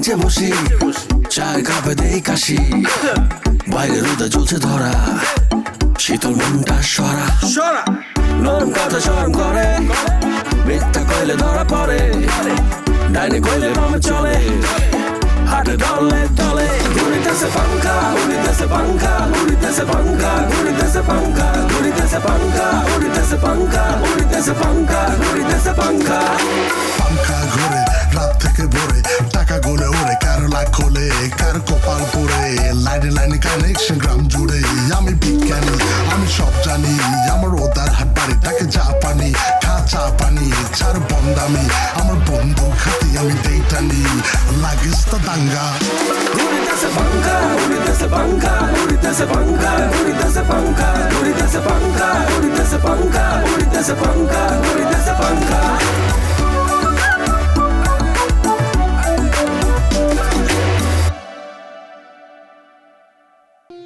নিচে বসি, চায়ের কাপে দেই কাশি, বাইরে রোদে জ্বলছে ধরা, শীতল মনটা সরা, নরম কথা সরম করে, মিথ্যা কইলে ধরা পড়ে, ডাইনে কইলে বামে চলে, হাতে দলে দলে, ঘুরিতেছে পাঙ্খা, উড়িতেছে পাঙ্খা, উড়িতেছে পাঙ্খা, ঘুরিতেছে পাঙ্খা, ঘুরিতেছে পাঙ্খা, উড়িতেছে পাঙ্খা, উড়িতেছে পাঙ্খা, ঘুরিতেছে পাঙ্খা। পাঙ্খা ঘুরে রাত থেকে ভোরে, টাকা গুনে ওরে, কারো লাখ খোলে, কার কপাল পরে, লাইনে লাইনে কানেকশন গ্রাম জুড়ে। আমি বিজ্ঞানী, আমি সব জানি, আমার ওদার হাট বাড়ি ডাকে চা পানি, খা চা পানি, চার বন্দামি, আমার বন্ধু খাতি আমি দেইটানি, লাগিস তো দাঙ্গা। ঘুরিতেছে পাঙ্খা, উড়িতেছে পাঙ্খা, উড়িতেছে পাঙ্খা, ঘুরিতেছে পাঙ্খা, ঘুরিতেছে পাঙ্খা, উড়িতেছে পাঙ্খা, উড়িতেছে পাঙ্খা, ঘুরিতেছে পাঙ্খা।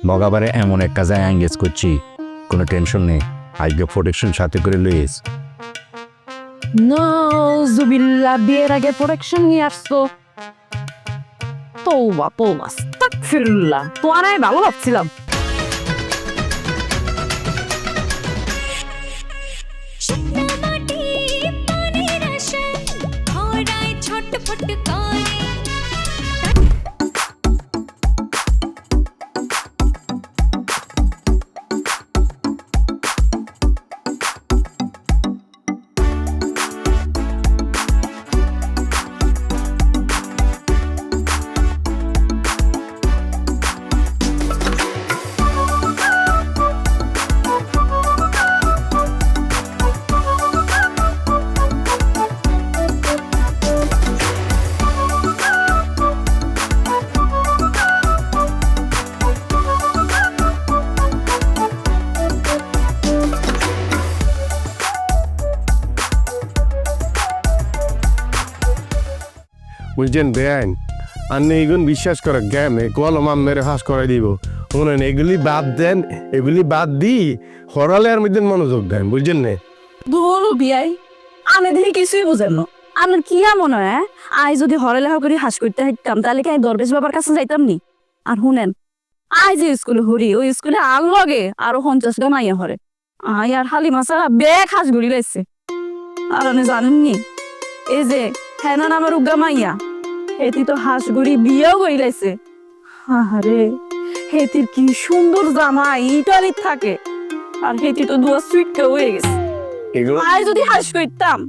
মগাবারে এমন এক কাজে এঙ্গেজ করছি, কোনো টেনশন নেই, আজকে প্রোটেকশন সাথে করে লইস। নাউজুবিল্লাহ, বিয়ের আগে প্রোটেকশন নিয়ে আসতো? তওবা তওবা, আস্তাগফিরুল্লাহ, তোমারে ভালো ভাবছিলাম। বুঝছেন বেআইন, আপনি এগুলো বিশ্বাস করে জ্ঞানে কলম মেরে হাস করে দিব। শুনেন, এগুলি বাদ দেন, এগুলি বাদ দিই হরালের মধ্যে মনোযোগ দেন, বুঝছেন না? দূর বিয়াই, আমি দেখি কিছুই বুঝেন না। আমার কি মনে হয়, আই যদি হরে লেখা করে হাস করতে হাঁটতাম, তাহলে কি দরবেশ বাবার কাছে যাইতাম নি? আর শুনেন, আই যে স্কুলে হরি, ওই স্কুলে আর লগে আরো 50টা মাইয়া হরে, আই আর হালিমা সারা বেগ হাঁস ঘুরি লাইছে। আর আপনি জানেননি, এই যে হেনা নামের উগা মাইয়া, হেতি তো হাঁস ঘুরি বিয়েও করি লাইছে। আরে হেতির কি সুন্দর জামা, ইটালির থাকে, আর হেতি তো দুয়া সুইট কে হয়ে গেছে। এগুলো আই যদি হাস করতাম,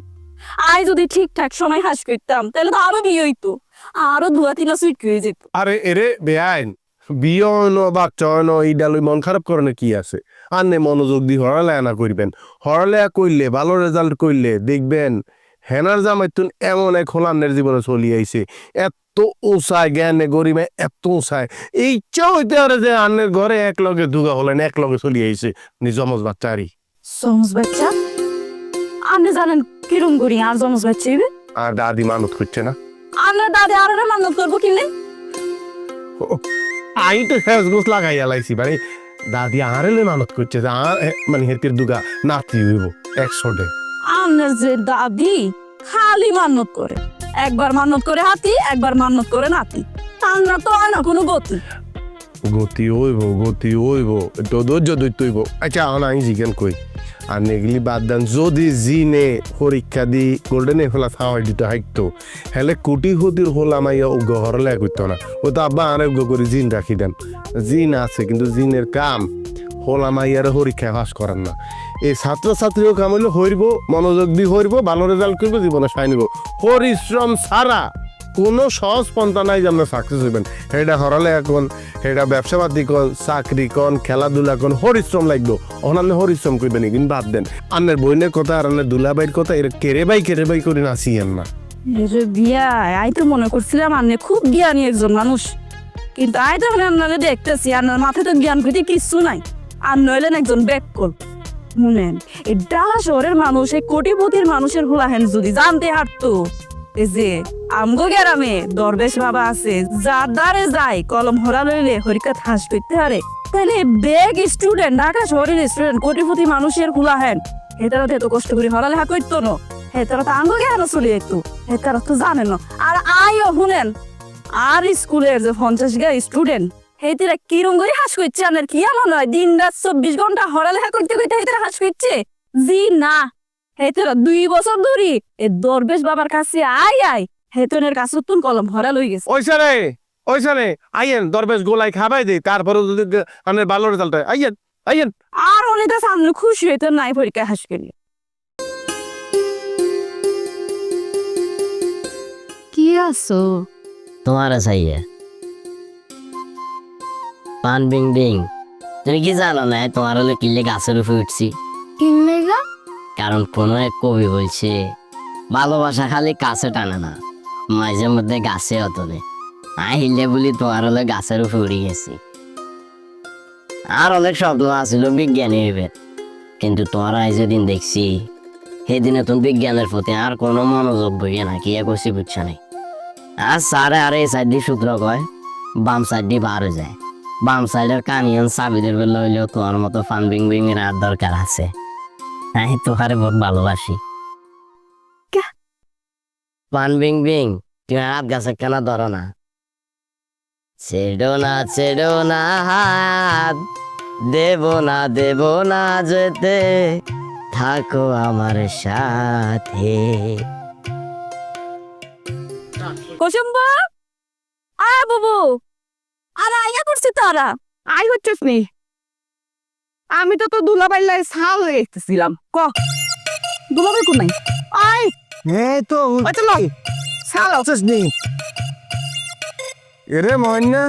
আই যদি ঠিকঠাক সময় হাস করতাম, তাহলে তো আরো বিয়ে হইতো, আরো দুয়া তিনটা সুইট হয়ে যেত। আরে এরে বেআইন, বিয়ে হইনো বাচ্চা হইনো, এই ডালই মন খারাপ করানোর কি আছে? আর নে মনোযোগ দিয়ে হরালেয়া করবেন, হরালেয়া করলে ভালো রেজাল্ট করলে দেখবেন হেনার জামাইতুন এমন এক হোলান্নের জীবনে চলি আইছে, এত উঁচায় জ্ঞানে গরিমে, এত উঁচায় এই ইচ্ছা হইতে পারে যে আন্নের ঘরে এক লগে দুগা হলেন, এক লগে চলি আইছে নিজমজ বাচ্চারি। জমজ বাচ্চা? আপনি জানেন কিরম করি আর জমজ বাচ্চা হইবে? আর দাদি মানত করছে না? আপনার দাদি আর মানত করবো কিনে? আমি তো শেষ গোস লাগাইয়া লাইছি, মানে দাদি আরেলে মানত করছে যে মানে হেতির দুগা নাতি হইব 100 আপনার যে দাদি খালি মানত করে, একবার মানত করে হাতি, একবার মানত করে নাতি, আমরা তো হয় না কোনো গতি। গতি হইব, একটু ধৈর্য ধরতে হইব। আচ্ছা আমি জিজ্ঞান কই, আর নেগলি বাদ দেন, যদি জিনে পরীক্ষা দি গোল্ডেন এফলা খাওয়াই দিতে হাইতো, হেলে কোটি হতির হল আমাইয়া ও গহরলে করতো না, ও তো আব্বা আরে করে জিন রাখি দেন। জিন আছে কিন্তু জিনের কাম হল আমাইয়ার পরীক্ষায় পাস করান না। এই ছাত্রছাত্রীও কাম হইলে হইব, মনোযোগ দিয়ে হইব, ভালো রেজাল্ট করবো, জীবনে সাই নিব। পরিশ্রম ছাড়া কোনো সহজ পন্থা নাই যে আমরা সাকসেস হইবেন। সেটা হরালে এখন, সেটা ব্যবসা বাদি কন, চাকরি কন, খেলাধুলা কন, পরিশ্রম লাগবে। অনান্য পরিশ্রম করবেন, কিন্তু বাদ দেন আন্নের বইনের কথা আর আন্নের দুলাবাইয়ের কথা, এর কেড়ে বাই করে নাচিয়েন না। বিয়া আই তো মনে করছিলাম আপনি খুব জ্ঞানী একজন মানুষ, কিন্তু আই তো আপনাকে দেখতেছি আপনার মাথায় তো জ্ঞান প্রতি কিছু নাই, আর নইলেন একজন ব্যাককল। শুনেন, এই ডালা শহরের মানুষ, এই কোটিপতির মানুষের হুলাহেন যদি জানতে হারতো, এই যে আমগো গ্রামে দরবেশ বাবা আছে, যার দ্বারে যায় কলম হরা লইলে হরিকাত হাস করতে পারে, তাহলে বেগ স্টুডেন্ট, ঢাকা শহরের স্টুডেন্ট, কোটিপতি মানুষের হুলাহেন, হেতারা তো এত কষ্ট করে হরালেখা করতো না, হেতারা তো আমগো জ্ঞান চলে যেত, হেতারা তো জানে না। আর আইও শুনেন, আর স্কুলের যে 50 গা স্টুডেন্ট হেতিরা কিরম করে হাস করছে আনের কি এমন হয় দিন রাত 24 ঘন্টা হরালেখা করতে করতে হেতিরা হাস করছে জি না হেতিরা 2 বছর ধরে এ দরবেশ বাবার কাছে আই হেতনের কাছে তুন কলম হরা লই গেছে ওইসারে আইয়েন দরবেশ গোলাই খাবাই দেই তারপরে যদি আনের ভালো রেজাল্ট হয় আইয়েন আর অনেকটা সামনে খুশি হইতো নাই পরীক্ষায় হাস করি কি আছো তোমার চাইয়ে পান বিং বিং তুমি কি জানো না তোমার হলে কিলে গাছের উপরে উঠছি কিনলে গা কারণ কোন এক কবি বলছে ভালোবাসা খালি কাছে টানে না মাঝে মধ্যে গাছে অতলে আহিলে বলি তোমার হলে গাছের উপরে উড়ে গেছি আর অনেক স্বপ্ন আছিল বিজ্ঞানী হইবে কিন্তু তোমার আজ যেদিন দেখছি সেদিনে তুমি বিজ্ঞানের প্রতি আর কোনো মনোযোগ বইয়ে না কি করছি বুঝছো নাই আর সারে আরে এই সাইড দিয়ে সূত্র কয় বাম সাইড দিয়ে বার হয়ে যায় বাম সাইডের কানিয়ন সাবিদের বেলা হইলেও তোমার মতো ফান বিং বিং এর আর দরকার আছে আমি তোমারে বহুত ভালোবাসি ফান বিং বিং তুমি হাত গাছে কেন ধরো না ছেড়ো না হাত দেব না যেতে থাকো আমার সাথে কোচম্বা আয় বাবু আর আইয়া করছি তারা আই হচ্ছিস নি আমি তো দুলাবাইলাই ছাল হয়ে গেছিলাম ক দুলাবে কোন নাই আই এই তো আচ্ছা ল ছাল হচ্ছিস নি এরে মহন্না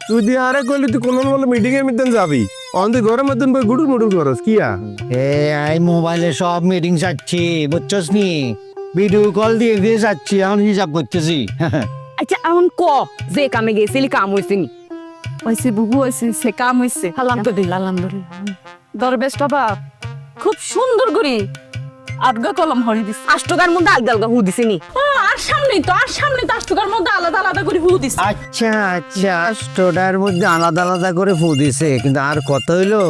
তুই দিয়ে আরে কইলি তুই কোন বলে মিটিং এর মধ্যে যাবি অন্তে ঘরের মধ্যে বই গুড়ুর মুড়ুর করস কিয়া আই মোবাইলে সব মিটিং চাচ্ছি বুঝছস নি ভিডিও কল দিয়ে দিয়ে যাচ্ছি এখন হিসাব করতেছি আচ্ছা এখন ক যে কামে গেছিলি কাম হয়েছে নি হয়েছে বুবু হয়েছে সে কাম হয়েছে আলহামদুলিল্লাহ দরবেশ বাবা খুব সুন্দর করে আটগা কলম হরি দিস আষ্টগার মধ্যে আলগা আলগা হু দিছে নি আর সামনে তো আষ্টগার মধ্যে আলাদা আলাদা করে হু দিস আচ্ছা আষ্টটার মধ্যে আলাদা আলাদা করে ফু দিছে কিন্তু আর কত হইলো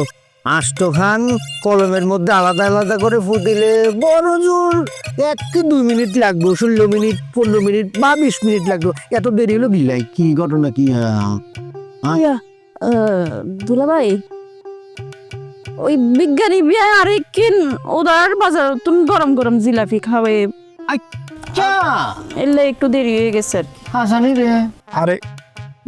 আষ্টখান কলমের মধ্যে আলাদা আলাদা করে ফু দিলে বড় জোর 1 কি 2 মিনিট লাগবে 16 মিনিট 15 মিনিট বা 20 মিনিট লাগলো এত দেরি হলো বিলাই কি ঘটনা কি দুলাভাই ওই বিজ্ঞানী বিয়ে আরেকদিন ওদার বাজার তুমি গরম গরম জিলাপি খাবে আচ্ছা এলে একটু দেরি হয়ে গেছে হাসানি রে আরে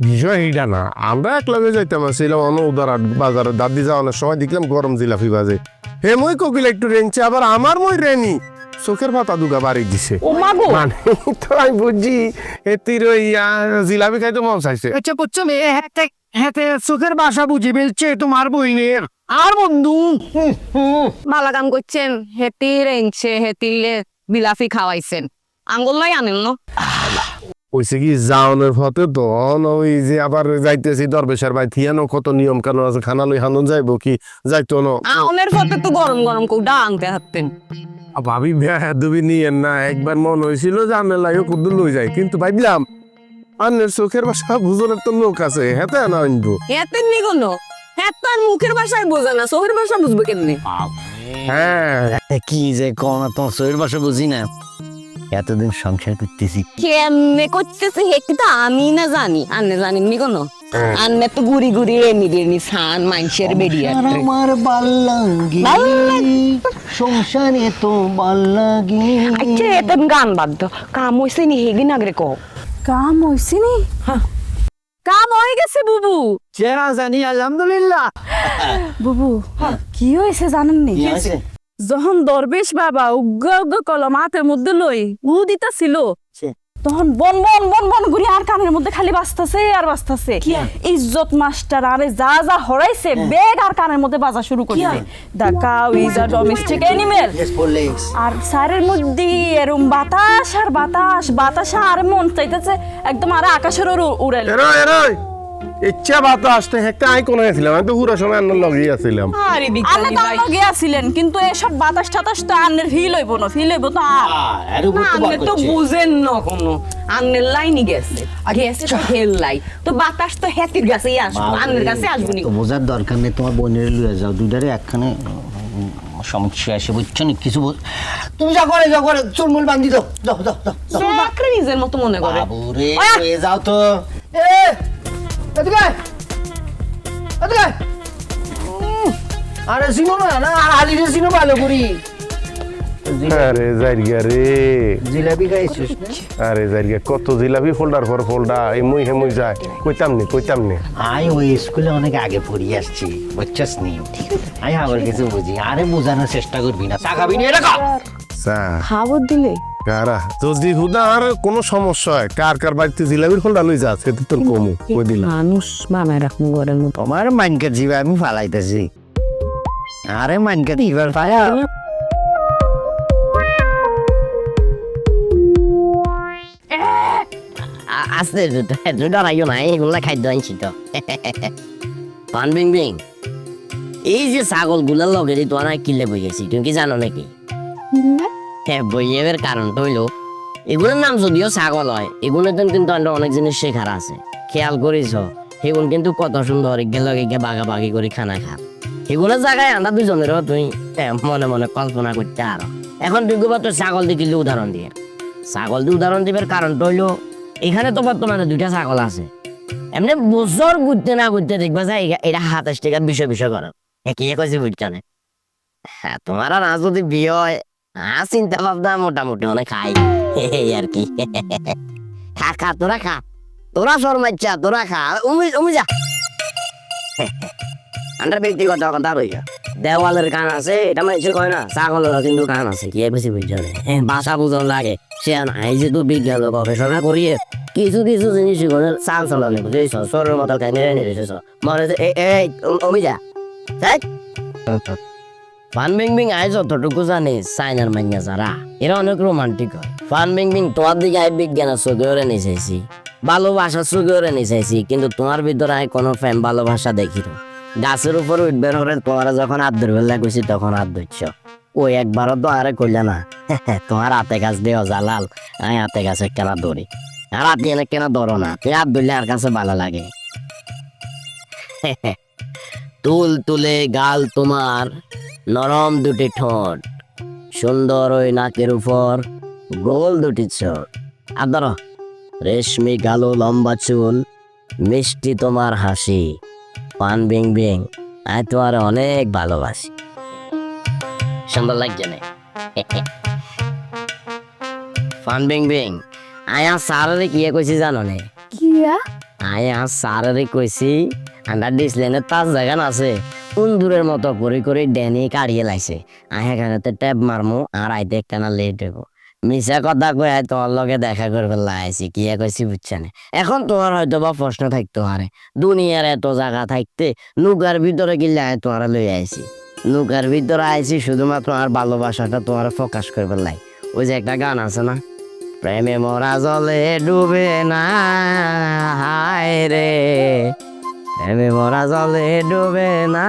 বিষয় এইটা না আমরা এক লগে যাইতাম ছিলাম অন্য উদার বাজারে দাদি যাওয়ানোর সময় দেখলাম গরম জিলাপি বাজে হে মই কোকিল একটু রেঞ্চে আবার আমার মই রেনি চোখের পাতা দুগা বাড়ি দিছে ও মাগো মানে তো আমি বুঝছি এতির ওই জিলাপি খাইতে মন চাইছে আচ্ছা বুঝছো হেতে চোখের বাসা বুঝে ফেলছে তোমার বইনের আর বন্ধু ভালো কাম করছেন হেতি রেঞ্চে হেতিলে বিলাফি খাওয়াইছেন আঙ্গুলাই আনেন না ওইসে কি যাওয়ানোর পথে তো ওই যে আবার যাইতেছি দরবেশের ভাই থিয়ানো কত নিয়ম কানুন আছে খানা লই হানন যাইবো কি যাইতো না আউনের ফতে তো গরম গরম কৌটা আনতে হাঁটতেন ভাবি দুবি নিয়েন না একবার মন হয়েছিল যে আমি লাগে কুদ্দুর লই যাই কিন্তু ভাবলাম আন্নের চোখের বাসা বুঝনের তো লোক আছে হেতে না আনবো হেতেন নি কোনো হেতার মুখের ভাষায় বোঝে না চোখের ভাষা বুঝবে কেমনি হ্যাঁ কি যে কোন তোমার শরীর বাসা বুঝি না এতদিন সংসার করতেছি কেমনে করতেছে হেকি তো আমি না জানি আন্নে জানিনি কোনো আন্নে তো গুড়ি গুড়ি রেমি সান মানুষের বেরিয়ে আমার বাল্লাঙ্গি সংসারে তো বাল্লাঙ্গি আচ্ছা এতন গান বাদ্য কাম হইছে নি হেগিন আগরে কও কাম হয়েছে নি কাম হয়ে গেছে বুবু চেনা জানি আলহামদুলিল্লাহ বুবু কি হয়েছে জানেন নি কি আছে যখন দরবেশ বাবা উগ্র উগ্র কলম হাতের মধ্যে লই দিতা ছিল তখন বন বন বন বন ঘুরি আর কানের মধ্যে খালি বাজতাছে আর বাজতাছে ইজ্জত মাস্টার আরে যা যা হরাইছে বেগ আর কানের মধ্যে বাজা শুরু করেছে the cow is a domestic animal আর সারের মধ্যে এরম বাতাস আর বাতাস বাতাস আর মন চাইতেছে একদম আর আকাশের উড়াইল এরই ইচ্ছা বাতাস তো একটা আই কোন হয়েছিলাম আমি তো পুরো সময় আন্নার লগেই আছিলাম আরে আন্নে বিজ্ঞানী তো ভাই লগে আছিলেন কিন্তু এসব বাতাস টাতাস তো আন্নের ফিল হইব না ফিল হইব তো আর আন্নে তো বুঝেন না কোনো আন্নের লাইনই গেছে গেছে তো হেল লাই তো বাতাস তো হেতির কাছেই আসবো আন্নের কাছে আসবো নি বোঝার দরকার নেই তোমার বোনের লুয়ে যাও দুইটারে একখানে সমস্যা এসে বুঝছো না কিছু তুমি যা করে চুলমুল বান্ধি দাও দাও দাও দাও চাকরি নিজের মতো মনে করে বাবুরে হয়ে যাও তো এদিকে আয়। এদিকে আয়। আরে চিনো না না আলিরে চিনো ভালো করি আরে জায়গা রে জিলাপি খাইছিস না আরে জায়গা কত জিলাপি ফোল্ডার পর ফোল্ডার এই মুই হেমুই যায় কইতাম নি আই ওই স্কুলে অনেক আগে পড়ি আসছি বুঝছস নি আই আবার কিছু বুঝি আরে বোঝানোর চেষ্টা করবি না চা খাবি না এটা খা খাবার দিলে কারা যদি হুদা আর কোনো সমস্যা হয় কার বাড়িতে জিলাপির ফোল্ডার লই যা সেটা তোর কমু কই দিলাম মানুষ বানায় রাখবো ঘরের মতো তোমার মাইনকে জিবা আমি ফালাইতেছি আরে মাইনকে দিবার পায়া আস্তে ডরাইও না এগুলা খাদ্য আনছি তো পান বিং বিং এই যে ছাগল গুলার লগে তোমার কিলে বই গেছি তুমি কি জানো নাকি হ্যাঁ বইয়ের কারণটা হইলো এগুলোর নাম যদিও ছাগল হয় এগুলোর কিন্তু আমরা অনেক জিনিস শেখার আছে খেয়াল করিস সেগুলো কিন্তু কত সুন্দর লগে গিয়ে বাগাবাগি করে খানা খা এগুলোর জায়গায় আমরা দুজনেরও তুই মনে মনে কল্পনা করতে আরো এখন তুই তো ছাগল দিলে উদাহরণ দিয়ে ছাগল দিয়ে উদাহরণ দিবার কারণটা হইলো এখানে তো বর্তমানে 2টা ছাগল আছে এমনি বছর ঘুরতে না ঘুরতে দেখবা যায় এটা 27 টাকার বিষয় করো কি কইছি বুঝছো না হ্যাঁ তোমার আর আজ যদি বিয়ে হয় চিন্তা ভাবনা মোটামুটি অনেক খাই এই আর কি খা তোরা শর্মাচ্ছা তোরা খা উমি যা আন্ডার ব্যক্তিগত কথা রইয়া দেওয়ালের কান আছে এটা মানুষের কয় না ছাগলেরও কিন্তু কান আছে কি বেশি বুঝছো না ভাষা বুঝন লাগে সে নাই যে তো বিজ্ঞান গবেষণা করিয়ে কিছু জিনিস চাল চালালে বুঝেছ সরের মতো মনে অমি যা ফান বিং বিং আয় যতটুকু জানি চাইনার মাইয়া যারা এরা অনেক রোমান্টিক হয় ফান বিং বিং তোমার দিকে আয় বিজ্ঞানের চোখে ওরে নিচাইছি ভালোবাসার চোখে ওরে নিচাইছি কিন্তু তোমার ভিতরে আয় কোনো ফ্যান ভালোবাসা দেখি তো গাছের উপর উঠবে করে তোমার যখন হাত ধরবে লাগছি তখন হাত ধরছ ওই একবারও তো আরে কইলে না তোমার হাতে গাছ দেও জালাল আমি হাতে গাছে কেনা ধরি আর হাতে এনে কেনা ধরো না তুই হাত ধরলে আর কাছে ভালো লাগে তুল তুলে গাল তোমার নরম দুটি ঠোঁট সুন্দর ওই নাকের উপর গোল দুটি চোখ আর ধরো রেশমি কালো লম্বা চুল মিষ্টি তোমার হাসি পান বিং বিং আমি তোমার অনেক ভালোবাসি সুন্দর লাগছে না পান বিং বিং আয়া সারারে কি কইছি জানো নে আয়া সারারে কইছি আন্ডার ডিসলেনের তার জায়গা আছে উন্দুরের মতো করে ডেনি কাড়িয়ে লাইছে আয় এখানেতে ট্যাপ মারমু আর আইতে একটানা লেট হইব মিশা কথা কই তোমার লগে দেখা করবে লাইছি কি কইছি বুঝছেন এখন তোমার হয়তো বা প্রশ্ন থাকতে পারে দুনিয়ার এত জায়গা থাকতে নৌকার ভিতরে গেলে আমি তোমার লই আইছি নৌকার ভিতরে আইছি শুধুমাত্র আর ভালোবাসাটা তোমার প্রকাশ করবে লাই ওই যে একটা গান আছে না প্রেমে মরা জলে ডুবে না হায় রে প্রেমে মরা জলে ডুবে না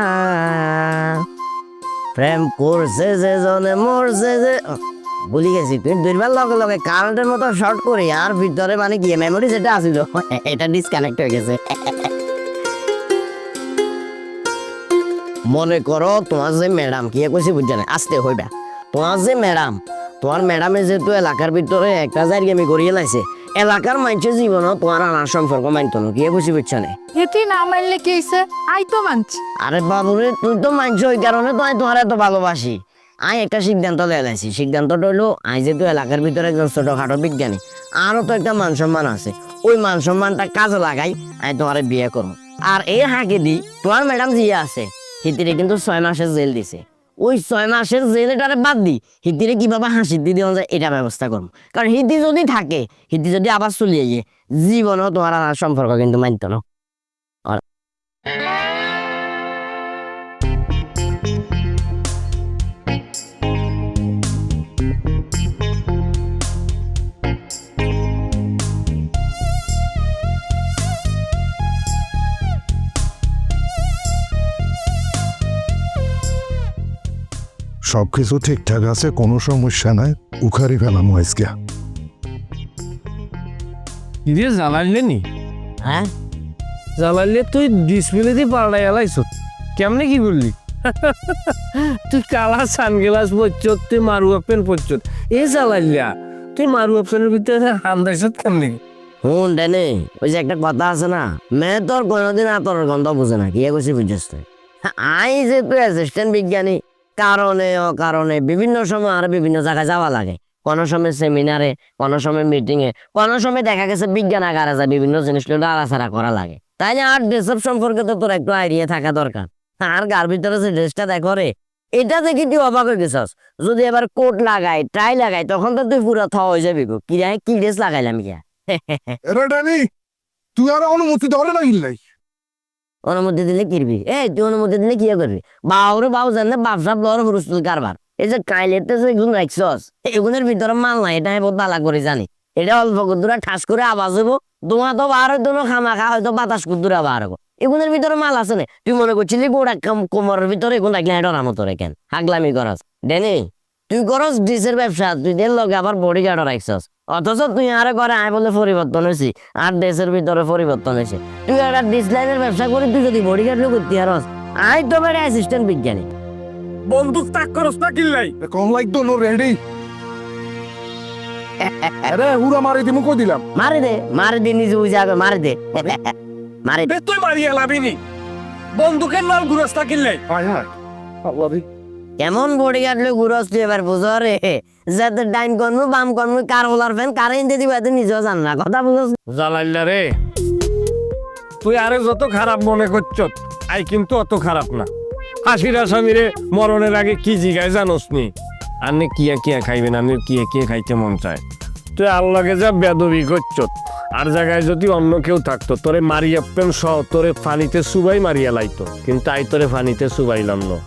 প্রেম করছে যে জনে মরছে যে ভুলি গেছি তুই দুইবার লগে কারেন্টের মতো শর্ট করি আর ভিতরে মানে কি মেমোরি যেটা আছিল এটা ডিসকানেক্ট হয়ে গেছে মনে করো তোমার যে ম্যাডাম কি কইছি বুঝছেন আসতে হইবা তোমার যে ম্যাডাম তোমার ম্যাডামে যেহেতু এলাকার ভিতরে একটা জায়গা আমি করিয়ে লাইছে এলাকার মানুষের জীবনও তোমার আনার সম্পর্ক মানতো না কি বুঝি বুঝছো না এটি না মানলে কি হয়েছে আই তো মানছি আরে বাবুরে তুই তো মানছো ওই কারণে তো আমি তোমার এত ভালোবাসি আমি একটা সিদ্ধান্ত লেলাইছি সিদ্ধান্তটা হইলো আমি যেহেতু এলাকার ভিতরে একজন ছোটখাটো বিজ্ঞানী আরও তো একটা মান সম্মান আছে ওই মান সম্মানটা কাজে লাগাই আমি তোমার বিয়ে করবো আর এই হাঁকে দি তোমার ম্যাডাম জিয়া আছে হিতিরে কিন্তু 6 মাসের জেল দিছে ওই 6 মাসের জেলটারে বাদ দি হিতিরে কিভাবে হাসি দিয়ে যায় এটা ব্যবস্থা করবো কারণ হিতি যদি থাকে হিতি যদি আবার চলিয়ে গিয়ে জীবনও তোমার আর সম্পর্ক কিন্তু মানত না সবকিছু ঠিকঠাক আছে, কোনো সমস্যা নাই। উখারি ফেলাম আজকে। ইরে জ্বালাইলে নি হ্যাঁ জ্বালাইলে তুই ডিসপ্লে দিয়ে পাল্টাই এলাইছ কেমনে কি করলি তুই কালা সানগ্লাস পরছত তুই মারুয়া পেন পরছত এ জ্বালাইলা তুই মারুয়া পেনের ভিতরে হান্দাইছত কেমনি? হুন ডেনে ওই যে একটা কথা আছে না, মেয়ে তোর কোনোদিন আতরের গন্ধ বুঝে না, কি করছি বুঝছিস তুই? আই যে তুই অ্যাসিস্ট্যান্ট বিজ্ঞানী, কারণে অকারণে বিভিন্ন সময় আর বিভিন্ন জায়গায় যাওয়া লাগে। কোনো সময় সেমিনারে, কোনো সময় মিটিংয়ে, কোনো সময় দেখা গেছে বিজ্ঞানাগারে যায় বিভিন্ন জিনিসগুলো আলাচারা করা লাগে। তাই না আর ড্রেসআপ সম্পর্কে তো তোর একটু আইডিয়া থাকা দরকার। আর গার ভিতরে যে ড্রেসটা দেখো রে, এটা দেখি তুই অবাক হয়ে গেছস। যদি এবার কোট লাগাই, ট্রাই লাগাই, তখন তো তুই পুরো থ হয়ে যাবি গো। কি রে, কি ড্রেস লাগাইলাম গিয়া? এরা ডানি তুই আর অনুমতি ধরে না গিল্লাই অনুমতি দিলে কিরবি? তুই অনুমতি দিলে কি করবি? বাউরে বাউ জানে বাপসাপ লর হুরুস্তুল কারবার। এই যে কাইলেতে যে এগুলো রাখছস, এগুলোর ভিতরে মাল নাই, এটা আমি বহুত ভালো করে জানি। এটা অল্প কুদুরা ঠাস করে আওয়াজ হইব, ধোঁয়া তো বার হইতো না, খামাখা হয়তো বাতাস কুদুরা বার হবো। এগুলোর ভিতরে মাল আছে না? তুই মনে করছিলি গোড়া কোমরের ভিতরে এগুলো রাখলে ডরা মতো রে কেন? হাগলামি করস ডেনি। তুই করস ডিসের ব্যবসা, তুই দেড় লগে আবার বডি গার্ডও রাখছস, অথচ তুই আরে করে আয় বলে পরিবর্তন হয়েছি, আর দেশের ভিতরে পরিবর্তন হয়েছে। তুই একটা ডিসলাইনের ব্যবসা করে তুই যদি বডি গার্ড লোক করতে পারস, আই তো বেড়ে অ্যাসিস্ট্যান্ট বিজ্ঞানী। বন্দুক তাক করস না কিল্লাই? কম লাগতো নো রেডি আরে হুরা মারি দিমু কই দিলাম মারি দে নিজে বুঝে আগে মারি দে মারি দে। তুই মারিয়া লাভিনি, বন্দুকের নাম গুরস্তা কিল্লাই? হায় হায় আল্লাহ রে কেমন বডি গার্ড লোক ঘুরস তুই এবার বুঝো রে, যাতে ডাইন কর্ম বাম কর্ম কার ওলার ফ্যান কারে ইন্দে দিবা তুই নিজেও জান না, কথা বুঝস? জ্বালাইলা রে, তুই আরে যত খারাপ মনে করছ, আই কিন্তু অত খারাপ না। হাসির আসামিরে মরণের আগে কি জিগায় জানোস নি? আপনি কিয়া কিয়া খাইবেন, আপনি কিয়া কিয়া খাইতে মন চায়। তুই আল্লাহকে যা বেদবি করছ, আর জায়গায় যদি অন্য কেউ থাকতো তোরে মারিয়া পেন সহ তোরে ফানিতে সুবাই মারিয়া লাইতো, কিন্তু আই তোরে ফানিতে সুবাইলাম না।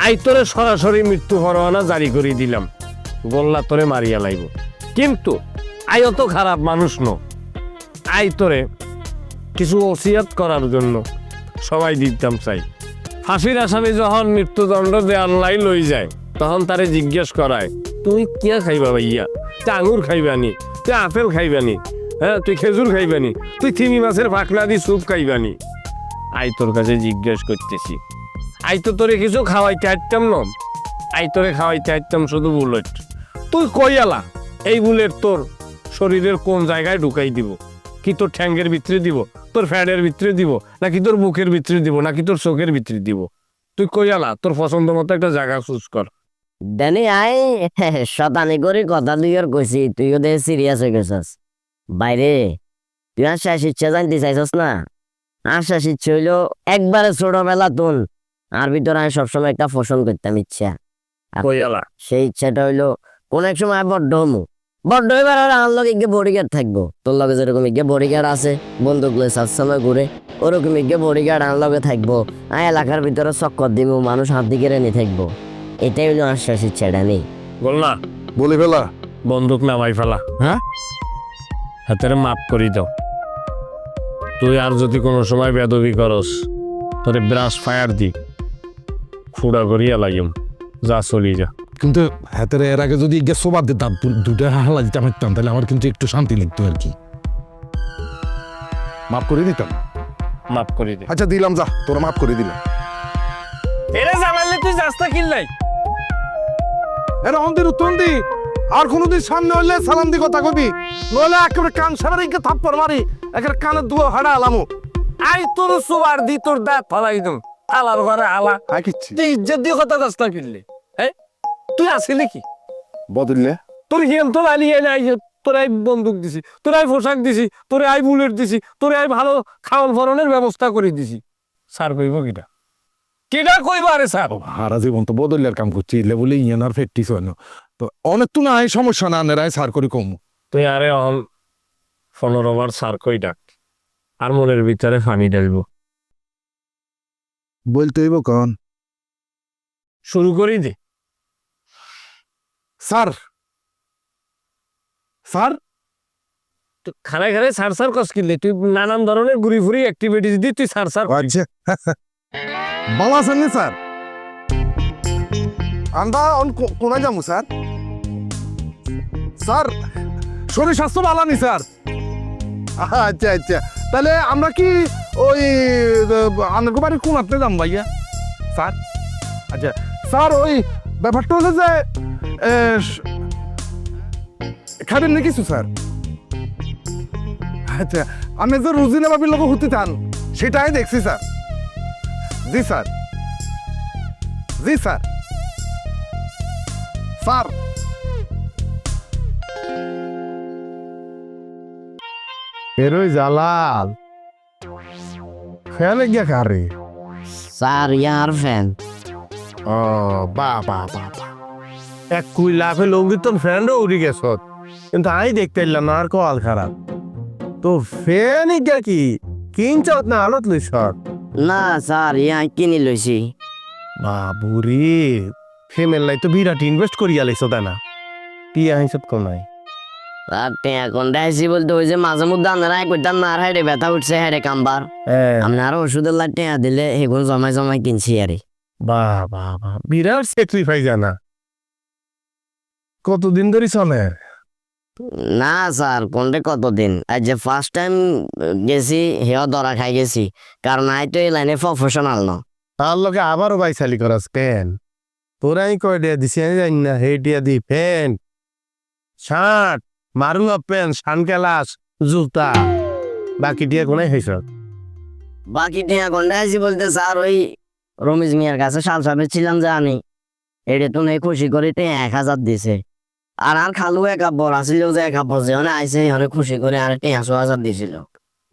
আই তোরে সরাসরি মৃত্যু পরোয়ানা জারি করে দিলাম, গোল্লা তোরে মারিয়া লাইব। কিন্তু আই অত খারাপ মানুষ ন, আই তোরে কিছু ওসিয়াত করার জন্য সবাই দিতাম চাই। ফাঁসির আসামি যখন মৃত্যুদণ্ড দেয়াল্লাই লই যায়, তখন তারে জিজ্ঞেস করায় তুই কিয়া খাইবা ভাইয়া? তুই আঙুর খাইবানি, তুই আপেল খাইবানি, হ্যাঁ তুই খেজুর খাইবানি, তুই চিনি মাছের ফাঁকলা দি স্যুপ খাইবানি? আই তোর কাছে জিজ্ঞেস করতেছি, আই তো তোরে কিছু খাওয়াইতে আইতাম না, আই তোরে খাওয়াইতে আইতাম শুধু বুলেট। তুই কই আলা এই বুলেট তোর শরীরের কোন জায়গায় ঢুকাই দিব? কি তোর ঠ্যাঙ্গের ভিতরে দিব, তোর ফ্যাটের ভিতরে দিব, নাকি তোর বুকের ভিতরে দিব, নাকি তোর চোখের ভিতরে দিব? তুই কই আলা তোর পছন্দ মতো একটা জায়গা চুজ কর। ড্যানি আই শতানি করে কথা তুই আর কইছি, তুইও দেখে সিরিয়াস হয়ে গেছস। বাইরে তুই আর শেষ ইচ্ছা জানতে চাইছস না? আর শেষ ইচ্ছে হইলো একবারে ছোটবেলা তুন আর ভিতরে আমি সবসময় একটা পোষণ করতাম ইচ্ছা। কই আলা সেই ইচ্ছাটা হইলো কোন এক সময় বড্ড এবার আর আমার লগে গিয়ে বডিগার্ড থাকবো। তোর লগে যেরকম গিয়ে বডিগার্ড আছে, বন্দুক লয়ে সবসময় ঘুরে, ওরকম গিয়ে বডিগার্ড আমার লগে থাকবো। আমি এলাকার ভিতরে চক্কর দিব, মানুষ হাত দিকে রেনি থাকবো। এটাই হইলো আমার শেষ ইচ্ছাটা নেই। বল না, বলে ফেলা বন্দুক নামাই ফেলা, হ্যাঁ হাতের মাপ করি দাও। তুই আর যদি কোনো সময় বেদবি করস, তোরে ব্রাশ ফায়ার দি ফুড়া করিয়া লাগিম, যা চলি যা। কিন্তু হাতের এর আগে যদি সোবাদ দিতাম, দুটা হালা দিতাম হাঁটতাম, তাহলে আমার কিন্তু একটু শান্তি লাগতো আর কি। মাফ করে দিতাম। মাপ করি দে। আচ্ছা দিলাম, যা তোরা মাফ করে দিলাম। এরে জানালে তুই যাস্তা কিনলাই? এরা অন্দির উত্তন্দি আর কোনোদিন সামনে হইলে সালাম দি কথা কবি, নইলে একেবারে কান সারা ইকে থাপ্পড় মারি একেবারে কানের দুয়া হাড়া আলামু। আই তোর সোবার দি তোর দাঁত ফালাই দিম, আলার ঘরে আলা। আয় কিচ্ছি তুই ইজ্জত দিয়ে কথা যাস্তা কিনলি? হ্যাঁ তুই আসিলি কি? বদললে তোর হিয়ান তো আলিয়ে নাই, তোর আই বন্দুক দিছি, তোর আই পোশাক দিছি, তোর আই বুলেট দিছি, তোর আই ভালো খাওয়ান ফরনের ব্যবস্থা করে দিছি। স্যার কইব কিটা? কিটা কইব? আরে স্যার হারা জীবন তো বদলের কাম করছি, এলে বলে ইয়ান আর ফেটটিস হয় না তো অনেক তো না, এই সমস্যা না নেরাই সার করে কম। তুই আরে অন 15 বার স্যার কই ডাক, আর মনের ভিতরে ফানি ঢালব। বলতে হইব কন শুরু করি দে। স্যার স্যার খানায় খানায় সার সার কস কিনলে তুই নানান ধরনের ঘুরি ফুরি অ্যাক্টিভিটিস দি তুই সার সার। আচ্ছা ভালো আছেন নি স্যার? আমরা কোনায় যাবো স্যার? স্যার শরীর স্বাস্থ্য ভালো নি স্যার? আচ্ছা আচ্ছা, তাহলে আমরা কি ওই আনন্দ বাড়ির কোন আপনি যাম ভাইয়া? স্যার আচ্ছা স্যার ওই ব্যাপারটা হলো যে খাবেন না কিছু স্যার? আচ্ছা আপনি যে রুজিনা বাবির লোক হতে চান সেটাই দেখছি স্যার। জি স্যার, জি স্যার। স্যার এরই জালাল ফ্যানে গিয়া কারে? স্যার ইয়ার ফ্যান। ও বাহ বাহ বাহ বাহ, এক কুই লাফে লঙ্গি তোর ফ্রেন্ডও উড়ি গেছ, কিন্তু আমি দেখতে এলাম না আর কল খারাপ তো ফ্যানই গা কি কিনছ না আলত লইছ? না স্যার ইয়া কিনি লইছি। বাবুরে ফেমেল তো বিরাট ইনভেস্ট করিয়া লাইছ তাই না? টিয়া হিসাব কম নাই। আর টেয়া কোন দেখাইছি বলতে ওই যে মাঝে মধ্যে আপনারা করতাম না আর হাইডে ব্যথা উঠছে হাইডে কামবার আপনারা ওষুধের লাই টেয়া দিলে এগুলো জমাই জমাই কিনছি আরে। বাহ বাহ বাহ, বিরাট স্যাক্রিফাইস জানা। কতদিন ধরে চলে? না স্যার কোনটা কতদিন, আজ যে ফার্স্ট টাইম গেছি হেও ধরা খাই গেছি, কারণ আই তো এই লাইনে প্রফেশনাল ন। তার লোকে আবারও বাইসালি করাস কেন? তোরাই কয় ডিয়া দিছি আমি জানি না, হে ডিয়া দি ফ্যান শার্ট মারু পেন সানকেলাস জুতা বাকি ডিয়া কোনাই হয়েছ? বাকি টেয়া কোন দেখাইছি বলতে স্যার ওই রমেশ মিয়ার কাছে শাল সাপে ছিলাম যে আমি এটা তো নেই খুশি করে টেয়া 1000 দিছে, আর আর খালু একা বড় আসিল যে একা বসে আইসে অনেক খুশি করে আর টেয়া 1000 দিছিল।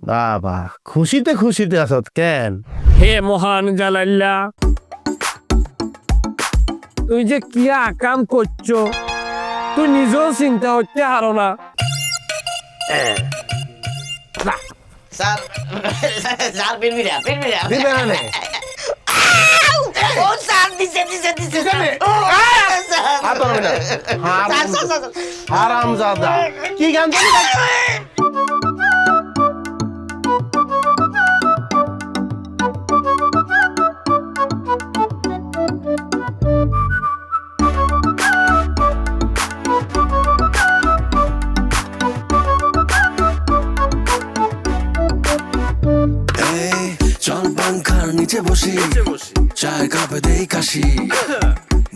বাবা খুশিতে খুশিতে আসত কেন? হে মহান জালাল্লা, তুই যে কি আকাম করছো তুই নিজেও চিন্তা হচ্ছে হারো না। স্যার স্যার পিনবিরা দিবে না নে? ও স্যার দিছে দিছে দিছে আর পারবে না। হারামজাদা কি গান জানি? এই চল পাংখার নিচে বসি, চায়ের কাপে দেই কাশি,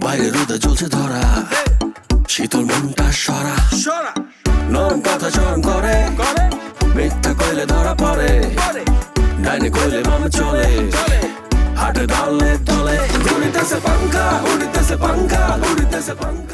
বাইরে রোদে জ্বলছে ধরা, শীতল মনটা সরা, নরম কথা চরম করে, মিথ্যা কইলে ধরা পড়ে, ডাইনে কইলে মামে চলে, হাটে দলে দলে, উড়িতেছে পাংখা উড়িতেছে পাংখা উড়িতেছে পাংখা।